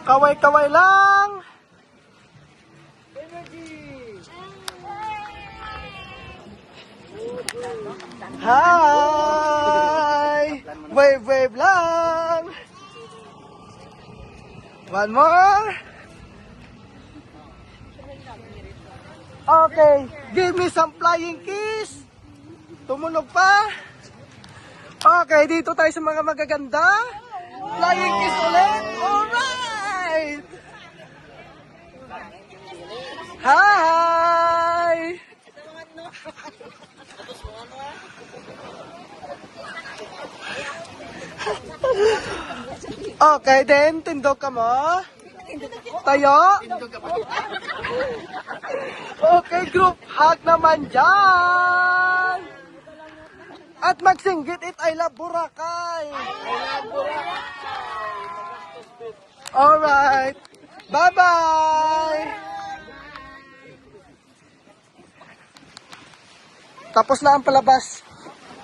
Kaway-kaway lang. Hi! Wave, wave lang. One more. Okay, give me some flying kiss. Tumunog pa. Okay, dito tayo sa mga magaganda. Flying kiss ulit. Alright! Hi! Okay, then, tindog ka mo. Tayo. Okay, group hug naman dyan. At magsinggit it, I love Boracay. Alright. Bye-bye. Tapos na ang palabas.